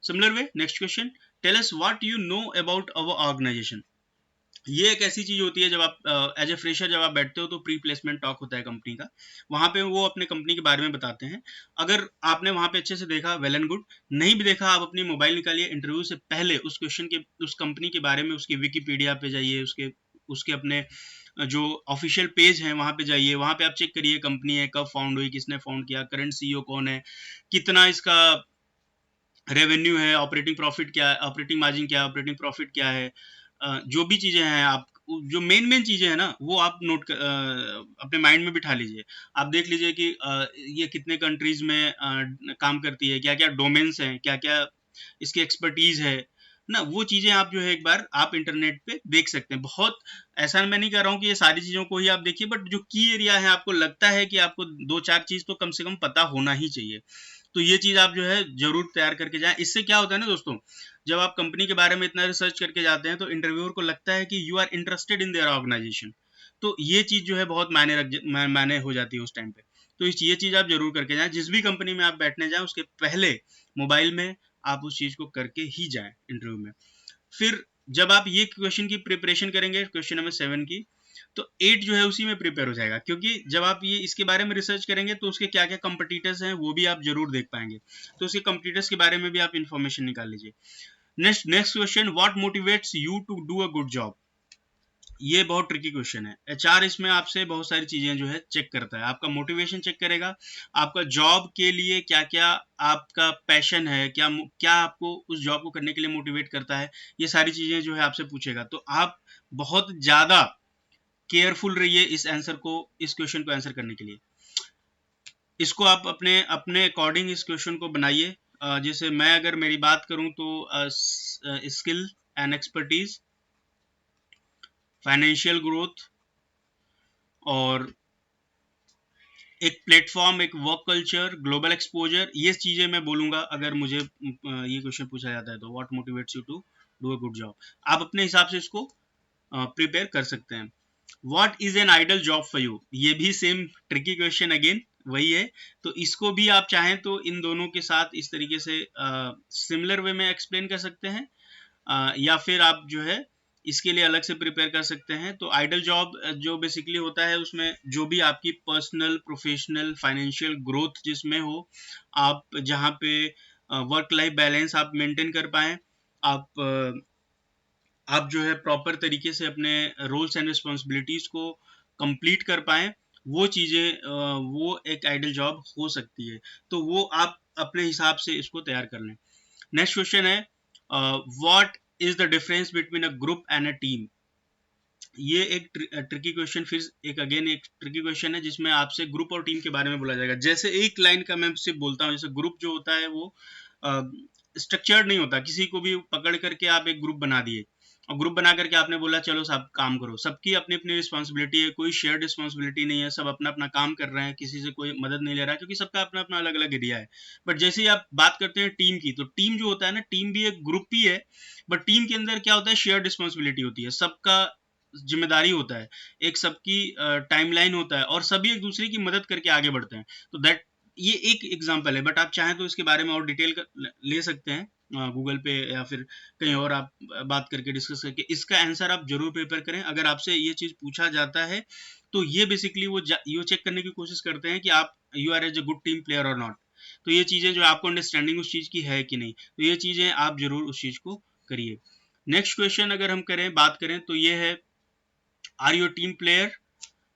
Similar way, next question, tell us what you know about our organisation. ये एक ऐसी चीज होती है जब आप एज ए फ्रेशर जब आप बैठते हो तो प्री प्लेसमेंट टॉक होता है कंपनी का, वहां पे वो अपने कंपनी के बारे में बताते हैं। अगर आपने वहां पे अच्छे से देखा, वेल एंड गुड। नहीं भी देखा, आप अपनी मोबाइल निकालिए, इंटरव्यू से पहले उस क्वेश्चन के, उस कंपनी के बारे में उसकी विकीपीडिया पे जाइए, उसके उसके अपने जो ऑफिशियल पेज है वहां पे जाइए, वहां पे आप चेक करिए कंपनी है, कब फाउंड हुई, किसने फाउंड किया, करंट सीईओ कौन है, कितना इसका रेवेन्यू है, ऑपरेटिंग प्रॉफिट क्या है, ऑपरेटिंग मार्जिन क्या है, ऑपरेटिंग प्रॉफिट क्या है, जो भी चीजें हैं, आप जो मेन चीजें हैं ना वो आप अपने माइंड में बिठा लीजिए। आप देख लीजिए कि ये कितने कंट्रीज में काम करती है, क्या क्या डोमेन्स हैं, क्या क्या इसकी एक्सपर्टीज है ना, वो चीजें आप जो है एक बार आप इंटरनेट पे देख सकते हैं। बहुत ऐसा मैं नहीं कर रहा हूँ कि ये सारी चीजों को ही आप देखिए, बट जो की एरिया है आपको लगता है कि आपको दो चार चीज तो कम से कम पता होना ही चाहिए, तो ये चीज आप जो है जरूर तैयार करके जाएं। इससे क्या होता है ना दोस्तों, जब आप कंपनी के बारे में इतना रिसर्च करके जाते हैं तो इंटरव्यूअर को लगता है कि you are interested in their organisation, तो ये चीज जो है बहुत मायने हो जाती है उस टाइम पे। तो ये चीज आप जरूर करके जाएं, जिस भी कंपनी में आप बैठने जाएं उसके पहले मोबाइल में आप उस चीज को करके ही जाएं इंटरव्यू में। फिर जब आप ये क्वेश्चन की प्रिपरेशन करेंगे, क्वेश्चन नंबर 7 की, तो 8 जो है उसी में प्रिपेयर हो जाएगा, क्योंकि जब आप ये इसके बारे में रिसर्च करेंगे तो उसके क्या क्या कंपटीटर्स हैं वो भी आप जरूर देख पाएंगे, तो उसके कंपटीटर्स के बारे में भी आप इंफॉर्मेशन निकाल लीजिए। Next question, what motivates you to do a good job. ये बहुत ट्रिकी क्वेश्चन है। एचआर इसमें आपसे बहुत सारी चीजें जो है चेक करता है, आपका मोटिवेशन चेक करेगा, आपका जॉब के लिए क्या क्या आपका पैशन है, क्या क्या आपको उस जॉब को करने के लिए मोटिवेट करता है, ये सारी चीजें जो है आपसे पूछेगा। तो आप बहुत ज्यादा केयरफुल रहिए इस आंसर को, इस क्वेश्चन को आंसर करने के लिए। इसको आप अपने अपने अकॉर्डिंग इस क्वेश्चन को बनाइए। जैसे मैं अगर मेरी बात करूं तो skill and expertise, financial growth, और एक प्लेटफॉर्म, एक वर्क कल्चर, ग्लोबल एक्सपोजर, ये चीजें मैं बोलूंगा अगर मुझे ये क्वेश्चन पूछा जाता है तो। What motivates you to do a good job, आप अपने हिसाब से इसको प्रिपेयर कर सकते हैं। What is an ideal job for you, ये भी सेम ट्रिकी क्वेश्चन अगेन वही है। तो इसको भी आप चाहें तो इन दोनों के साथ इस तरीके से सिमिलर वे में एक्सप्लेन कर सकते हैं, या फिर आप जो है इसके लिए अलग से प्रिपेयर कर सकते हैं। तो आइडल जॉब जो बेसिकली होता है उसमें जो भी आपकी पर्सनल, प्रोफेशनल, फाइनेंशियल ग्रोथ जिसमें हो, आप जहाँ पे वर्क लाइफ बैलेंस आप मेंटेन कर पाएं, आप जो है प्रॉपर तरीके से अपने रोल्स एंड रिस्पॉन्सिबिलिटीज को कंप्लीट कर पाएं, वो चीजें वो एक आइडल जॉब हो सकती है। तो वो आप अपने हिसाब से इसको तैयार कर लें। नेक्स्ट क्वेश्चन है, what is the difference between a group and a team. ये एक ट्रिकी क्वेश्चन, फिर एक ट्रिकी क्वेश्चन है जिसमें आपसे ग्रुप और टीम के बारे में बोला जाएगा। जैसे एक लाइन का मैं सिर्फ बोलता हूँ, जैसे ग्रुप जो होता है वो स्ट्रक्चर्ड नहीं होता, किसी को भी पकड़ करके आप एक ग्रुप बना दिए और ग्रुप बना करके आपने बोला चलो सब काम करो, सबकी अपनी अपनी रिस्पॉन्सिबिलिटी है, कोई शेयर्ड रिस्पॉन्सिबिलिटी नहीं है, सब अपना अपना काम कर रहे हैं, किसी से कोई मदद नहीं ले रहा है, क्योंकि सबका अपना अपना अलग अलग एरिया है। बट जैसे ही आप बात करते हैं टीम की, तो टीम जो होता है ना, टीम भी एक ग्रुप ही है, बट टीम के अंदर क्या होता है, शेयर्ड रिस्पॉन्सिबिलिटी होती है, सबका जिम्मेदारी होता है, एक सबकी टाइमलाइन होता है, और सभी एक दूसरे की मदद करके आगे बढ़ते हैं। तो दैट ये एक एग्जांपल है, बट आप चाहें तो इसके बारे में और डिटेल ले सकते हैं गूगल पे या फिर कहीं और आप बात करके डिस्कस करके। इसका आंसर आप जरूर प्रिपेयर करें। अगर आपसे ये चीज पूछा जाता है तो ये बेसिकली वो ये चेक करने की कोशिश करते हैं कि आप you are as a good team player और नॉट। तो ये चीजें जो आपको अंडरस्टैंडिंग उस चीज की है कि नहीं, तो ये चीजें आप जरूर उस चीज को करिए। नेक्स्ट क्वेश्चन अगर हम बात करें तो ये है, आर यू टीम प्लेयर?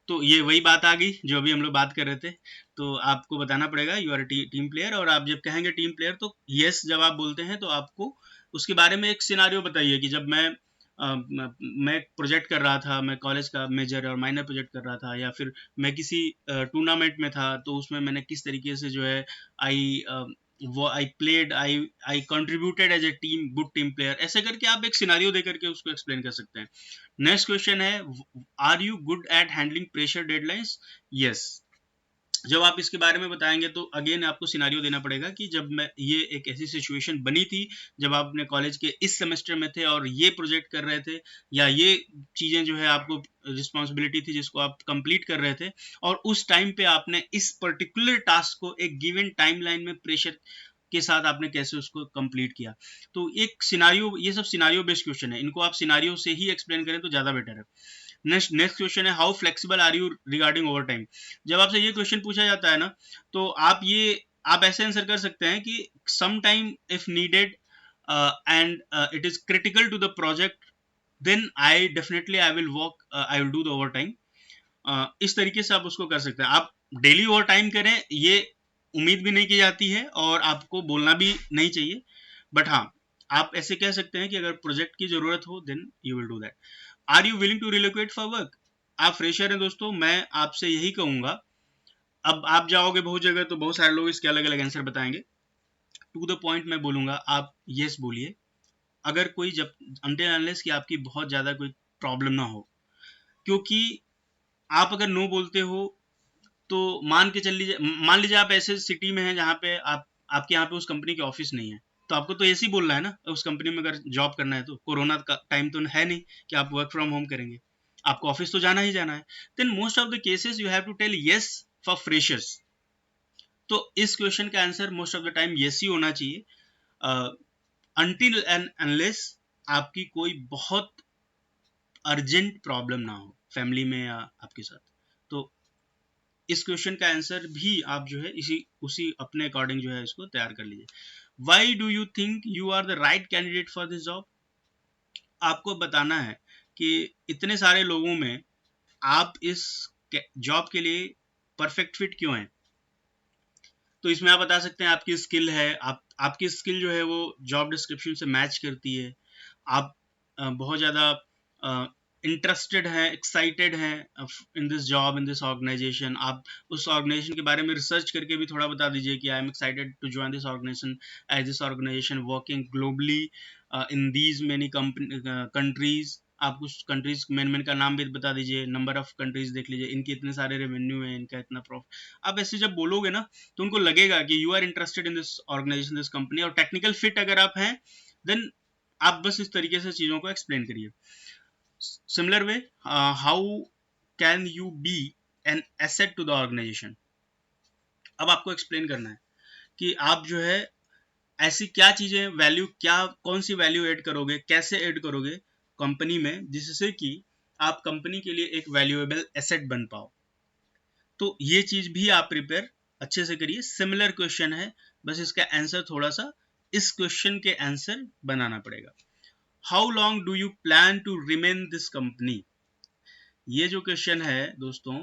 तो ये वही बात आ गई जो अभी हम लोग बात कर रहे थे। तो आपको बताना पड़ेगा यू आर टीम प्लेयर, और आप जब कहेंगे टीम प्लेयर तो यस जब आप बोलते हैं तो आपको उसके बारे में एक सिनारियो बताइए कि जब मैं प्रोजेक्ट कर रहा था, मैं कॉलेज का मेजर और माइनर प्रोजेक्ट कर रहा था, या फिर मैं किसी टूर्नामेंट में था तो उसमें मैंने किस तरीके से जो है I I played, I contributed as a team, good team player. ऐसे करके आप एक सिनारियो दे करके उसको एक्सप्लेन कर सकते हैं। नेक्स्ट क्वेश्चन है, are you good at handling pressure deadlines? Yes. जब आप इसके बारे में बताएंगे तो अगेन आपको सिनारियो देना पड़ेगा कि जब मैं ये एक ऐसी सिचुएशन बनी थी जब आप अपने कॉलेज के इस सेमेस्टर में थे और ये प्रोजेक्ट कर रहे थे, या ये चीजें जो है आपको रिस्पॉन्सिबिलिटी थी जिसको आप कंप्लीट कर रहे थे, और उस टाइम पे आपने इस पर्टिकुलर टास्क को एक गिवन टाइमलाइन में प्रेशर के साथ आपने कैसे उसको कंप्लीट किया। तो एक सिनारियो, ये सब सिनारियो बेस्ड क्वेश्चन है, इनको आप सिनारियो से ही एक्सप्लेन करें तो ज्यादा बेटर है। नेक्स्ट क्वेश्चन है, how flexible are you regarding overtime? जब आपसे ये क्वेश्चन पूछा जाता है ना, तो आप ऐसे आंसर कर सकते हैं कि some time if needed and it is critical to the project, then I definitely I will work, I will do the overtime. इस तरीके से आप उसको कर सकते हैं। आप डेली ओवर टाइम करें ये उम्मीद भी नहीं की जाती है और आपको बोलना भी नहीं चाहिए, बट हाँ आप ऐसे कह सकते हैं कि अगर प्रोजेक्ट की जरूरत हो then you will do that. Are you willing to relocate for work? आप फ्रेशर हैं दोस्तों, मैं आपसे यही कहूंगा, अब आप जाओगे बहुत जगह तो बहुत सारे लोग इसके अलग अलग आंसर बताएंगे। टू द पॉइंट मैं बोलूंगा, आप यस बोलिए। अगर कोई, जब अनटिल अनलेस कि आपकी बहुत ज्यादा कोई प्रॉब्लम ना हो, क्योंकि आप अगर नो बोलते हो तो मान लीजिए आप ऐसे सिटी में हैं जहाँ पे आपके यहाँ पे उस कंपनी के ऑफिस नहीं है, तो आपको तो ऐसे ही बोलना है ना उस कंपनी में अगर जॉब करना है। तो कोरोना का टाइम तो है नहीं कि आप वर्क फ्रॉम होम करेंगे, आपको ऑफिस तो जाना ही जाना है। Then most of the cases you have to tell yes for freshers. तो इस क्वेश्चन का answer most of the time yes ही होना चाहिए, अनटिल एंड अनलेस आपकी कोई बहुत अर्जेंट प्रॉब्लम ना हो फैमिली में या आपके साथ। तो इस क्वेश्चन का आंसर भी आप जो है उसी अपने अकॉर्डिंग जो है इसको तैयार कर लीजिए। Why do you think you are the right candidate for this job? आपको बताना है कि इतने सारे लोगों में आप इस जॉब के लिए परफेक्ट फिट क्यों हैं। तो इसमें आप बता सकते हैं आपकी स्किल है, आपकी स्किल जो है वो जॉब डिस्क्रिप्शन से मैच करती है, आप बहुत ज़्यादा इंटरेस्टेड हैं, एक्साइटेड हैं in this job, in this organisation. आप उस ऑर्गेनाइजेशन के बारे में रिसर्च करके भी थोड़ा बता दीजिए कि I am excited to join this organisation, as this organisation working globally in these many countries. आप कुछ कंट्रीज मेन का नाम भी बता दीजिए, नंबर ऑफ कंट्रीज देख लीजिए, इनके इतने सारे रेवेन्यू है, इनका इतना प्रॉफिट। आप ऐसे जब बोलोगे ना तो उनको लगेगा कि you are interested in this organisation, this company. और टेक्निकल फिट अगर आप हैं देन आप बस इस तरीके से चीज़ों को एक्सप्लेन करिए। Similar way, how can you be an asset to the organisation? अब आपको एक्सप्लेन करना है कि आप जो है ऐसी क्या चीजें, वैल्यू क्या, कौन सी वैल्यू ऐड करोगे, कैसे ऐड करोगे कंपनी में, जिससे कि आप कंपनी के लिए एक वैल्यूएबल एसेट बन पाओ। तो ये चीज भी आप प्रिपेयर अच्छे से करिए। सिमिलर क्वेश्चन है, बस इसका आंसर थोड़ा सा इस क्वेश्चन के आंसर बनाना पड़ेगा। How long do you plan to remain this company? ये जो क्वेश्चन है दोस्तों,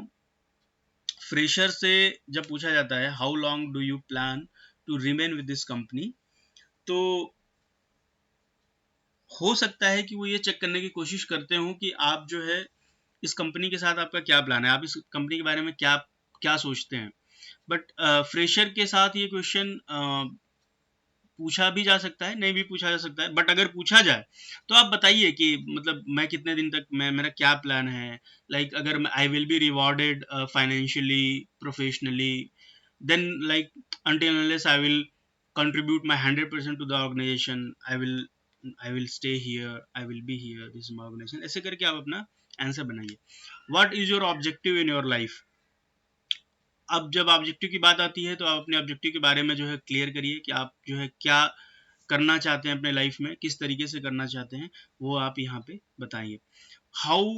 फ्रेशर से जब पूछा जाता है how long do you plan to remain with this company, तो हो सकता है कि वो ये चेक करने की कोशिश करते हो कि आप जो है इस कंपनी के साथ आपका क्या प्लान है, आप इस कंपनी के बारे में क्या क्या सोचते हैं। बट फ्रेशर के साथ ये क्वेश्चन पूछा भी जा सकता है, नहीं भी पूछा जा सकता है, बट अगर पूछा जाए तो आप बताइए कि मतलब मैं कितने दिन तक, मेरा क्या प्लान है, लाइक अगर I will be rewarded financially, professionally, then like until unless I will contribute my 100% to the organization, I will stay here, I will be here, this is my organization। ऐसे करके आप अपना answer बनाइए। What is your objective in your life. अब जब objective की बात आती है तो आप अपने ऑब्जेक्टिव के बारे में जो है क्लियर करिए कि आप जो है क्या करना चाहते हैं अपने लाइफ में, किस तरीके से करना चाहते हैं, वो आप यहाँ पे बताइए। How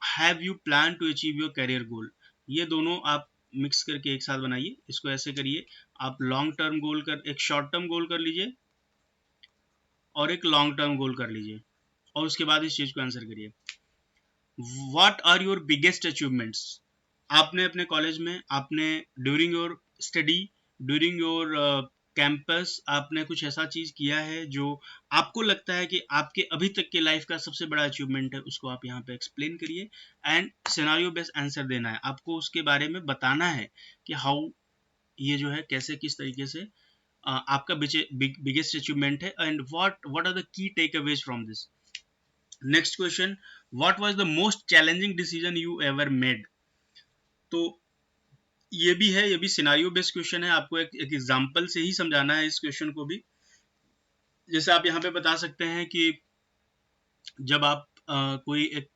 have you plan to achieve your career goal. ये दोनों आप मिक्स करके एक साथ बनाइए। इसको ऐसे करिए, आप लॉन्ग टर्म गोल कर, एक शॉर्ट टर्म गोल कर लीजिए और एक लॉन्ग टर्म गोल कर लीजिए, और उसके बाद इस चीज को आंसर करिए। What are your biggest achievements. आपने अपने कॉलेज में, आपने during your study, during your campus, आपने कुछ ऐसा चीज किया है जो आपको लगता है कि आपके अभी तक के लाइफ का सबसे बड़ा अचीवमेंट है, उसको आप यहाँ पे एक्सप्लेन करिए एंड सिनेरियो बेस्ड आंसर देना है। आपको उसके बारे में बताना है कि हाउ, ये जो है कैसे, किस तरीके से आपका बिगेस्ट अचीवमेंट है and what are the key takeaways from this. Next question, what was the most challenging decision you ever made. तो ये भी है, ये भी सिनारियो बेस्ड क्वेश्चन है, आपको एक एग्जांपल से ही समझाना है इस क्वेश्चन को भी। जैसे आप यहाँ पे बता सकते हैं कि जब आप कोई एक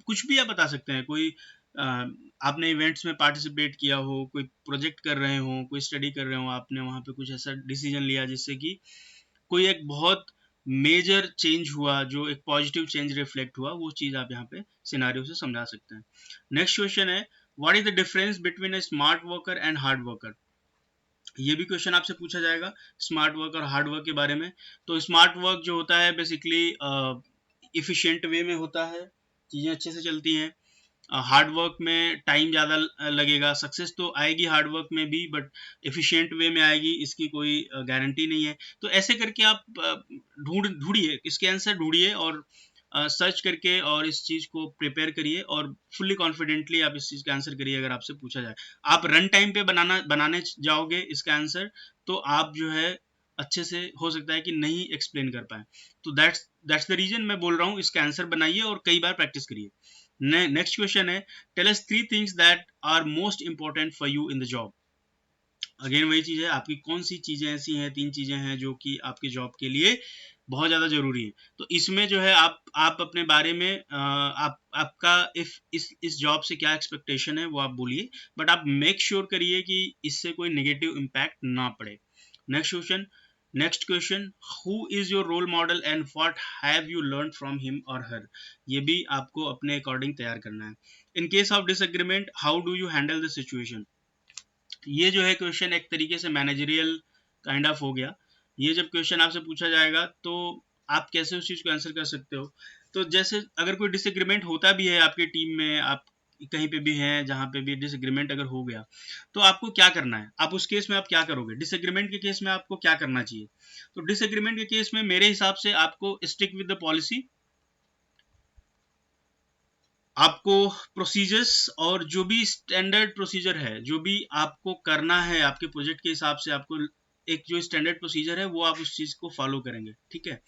कुछ भी आप बता सकते हैं, कोई आपने इवेंट्स में पार्टिसिपेट किया हो, कोई प्रोजेक्ट कर रहे हो, कोई स्टडी कर रहे हो, आपने वहाँ पे कुछ ऐसा डिसीजन लिया जिससे कि कोई एक बहुत मेजर चेंज हुआ, जो एक पॉजिटिव चेंज रिफ्लेक्ट हुआ, वो चीज आप यहाँ पे सिनारियो से समझा सकते हैं। नेक्स्ट क्वेश्चन है, what is the difference between a smart worker and hard worker. ये भी क्वेश्चन आपसे पूछा जाएगा स्मार्ट वर्क और हार्ड वर्क के बारे में। तो स्मार्ट वर्क जो होता है बेसिकली इफिशिएंट वे में होता है, चीजें अच्छे से चलती हैं। हार्ड वर्क में टाइम ज़्यादा लगेगा, सक्सेस तो आएगी हार्ड वर्क में भी बट एफिशिएंट वे में आएगी, इसकी कोई गारंटी नहीं है। तो ऐसे करके आप ढूंढिए, इसके आंसर ढूंढिए और सर्च करके और इस चीज़ को प्रिपेयर करिए और फुल्ली कॉन्फिडेंटली आप इस चीज़ का आंसर करिए। अगर आपसे पूछा जाए, आप रन टाइम पे बनाने जाओगे इसका आंसर, तो आप जो है अच्छे से हो सकता है कि नहीं एक्सप्लेन कर पाए। तो दैट्स द रीजन मैं बोल रहा हूँ, इसका आंसर बनाइए और कई बार प्रैक्टिस करिए। नेक्स्ट क्वेश्चन है, tell us 3 things that are most important for you in the job. Again वही चीज है, आपकी कौन सी चीजें ऐसी हैं, 3 चीजें हैं जो कि आपके जॉब के लिए बहुत ज्यादा जरूरी है। तो इसमें जो है आप अपने बारे में आपका इफ इस जॉब से क्या एक्सपेक्टेशन है वो आप बोलिए, बट आप मेक श्योर करिए कि इससे कोई नेगेटिव इम्पैक्ट ना पड़े। Next question, who is your role model and what have you learn from him और हर। ये भी आपको अपने अकॉर्डिंग तैयार करना है। In case of disagreement, how do you handle the situation. ये जो है क्वेश्चन एक तरीके से मैनेजरियल काइंड ऑफ हो गया। ये जब क्वेश्चन आपसे पूछा जाएगा तो आप कैसे उस चीज को आंसर कर सकते हो। तो जैसे अगर कोई डिसएग्रीमेंट होता भी है आपके टीम में, आप कहीं पे भी हैं जहां पे भी डिसएग्रीमेंट अगर हो गया, तो आपको क्या करना है, आप उस केस में आप क्या करोगे, डिसएग्रीमेंट के केस में आपको क्या करना चाहिए। तो डिसएग्रीमेंट के केस में मेरे हिसाब से आपको स्टिक विद द पॉलिसी, आपको प्रोसीजर्स और जो भी स्टैंडर्ड प्रोसीजर है, जो भी आपको करना है आपके प्रोजेक्ट के हिसाब से, आपको एक जो स्टैंडर्ड प्रोसीजर है वो आप उस चीज को फॉलो करेंगे, ठीक है।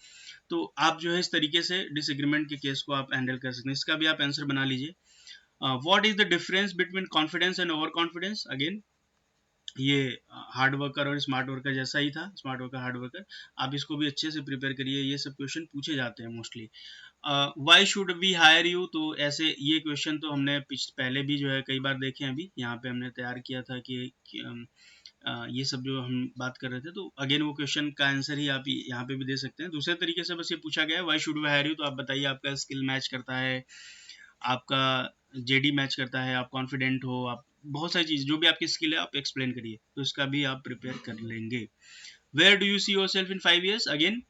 तो आप जो है इस तरीके से डिसएग्रीमेंट के केस को आप हैंडल कर सकते हैं। इसका भी आप आंसर बना लीजिए। What is the difference between confidence and over confidence. Again ये हार्ड वर्कर और स्मार्ट वर्कर जैसा ही था, स्मार्ट वर्कर हार्ड वर्कर। आप इसको भी अच्छे से प्रिपेयर करिए, ये सब क्वेश्चन पूछे जाते हैं mostly. Why should we hire you, तो ऐसे ये क्वेश्चन तो हमने पहले भी जो है कई बार देखे हैं। अभी यहाँ पे हमने तैयार किया था कि ये सब जो हम बात कर रहे थे, तो अगेन वो क्वेश्चन का आंसर ही आप यहाँ पे भी दे सकते हैं। दूसरे तरीके से बस ये पूछा गया है, why should we hire you, तो आप बताइए आपका स्किल मैच करता है, आपका जेडी मैच करता है, आप कॉन्फिडेंट हो, आप बहुत सारी चीज जो भी आपकी स्किल है आप एक्सप्लेन करिए, तो इसका भी आप प्रिपेयर कर लेंगे। Where do you see yourself in 5 years। Again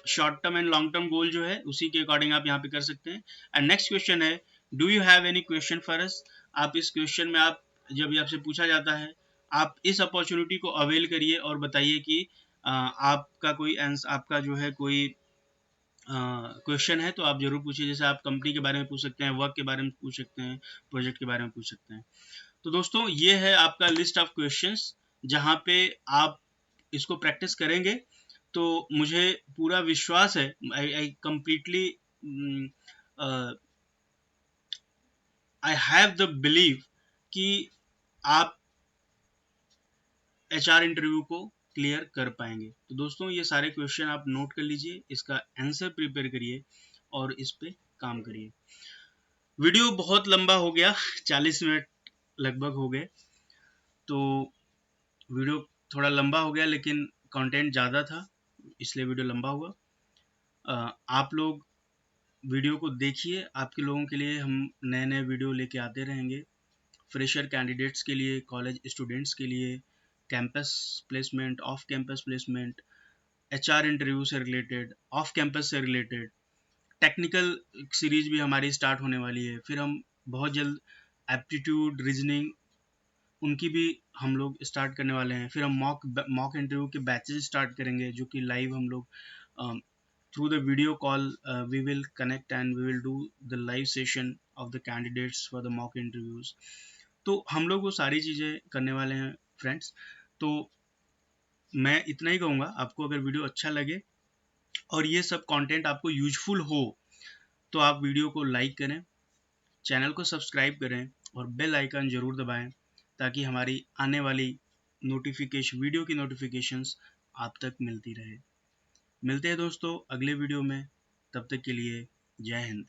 short term and long term goal जो है उसी के अकॉर्डिंग आप यहाँ पे कर सकते हैं। एंड नेक्स्ट क्वेश्चन है, do you have any question for us. आप इस क्वेश्चन में आप जब ये आपसे पूछा जाता है, आप इस अपॉर्चुनिटी को अवेल करिए और बताइए कि आपका कोई आंसर, आपका जो है कोई क्वेश्चन है तो आप जरूर पूछिए। जैसे आप कंपनी के बारे में पूछ सकते हैं, वर्क के बारे में पूछ सकते हैं, प्रोजेक्ट के बारे में पूछ सकते हैं। तो दोस्तों ये है आपका लिस्ट ऑफ क्वेश्चंस, जहाँ पे आप इसको प्रैक्टिस करेंगे तो मुझे पूरा विश्वास है, I completely I have the believe कि आप एचआर इंटरव्यू को क्लियर कर पाएंगे। तो दोस्तों ये सारे क्वेश्चन आप नोट कर लीजिए, इसका आंसर प्रिपेयर करिए और इस पे काम करिए। वीडियो बहुत लंबा हो गया, 40 मिनट लगभग हो गए, तो वीडियो थोड़ा लंबा हो गया, लेकिन कंटेंट ज़्यादा था इसलिए वीडियो लंबा हुआ। आप लोग वीडियो को देखिए, आपके लोगों के लिए हम नए नए वीडियो लेके आते रहेंगे, फ्रेशर कैंडिडेट्स के लिए, कॉलेज स्टूडेंट्स के लिए, campus placement, off campus placement, HR interview से रिलेटेड, ऑफ कैंपस से रिलेटेड, टेक्निकल सीरीज भी हमारी स्टार्ट होने वाली है। फिर हम बहुत जल्द एप्टीट्यूड, रीजनिंग, उनकी भी हम लोग स्टार्ट करने वाले हैं। फिर हम मॉक इंटरव्यू के बैचेस स्टार्ट करेंगे, जो कि लाइव हम लोग through the video call we will connect and we will do the live session of the candidates for the mock interviews। तो हम लोग वो सारी चीज़ें करने वाले हैं फ्रेंड्स। तो मैं इतना ही कहूँगा, आपको अगर वीडियो अच्छा लगे और ये सब कंटेंट आपको यूजफुल हो तो आप वीडियो को लाइक करें, चैनल को सब्सक्राइब करें और बेल आइकन ज़रूर दबाएं, ताकि हमारी आने वाली वीडियो की नोटिफिकेशंस आप तक मिलती रहे। मिलते हैं दोस्तों अगले वीडियो में, तब तक के लिए जय हिंद।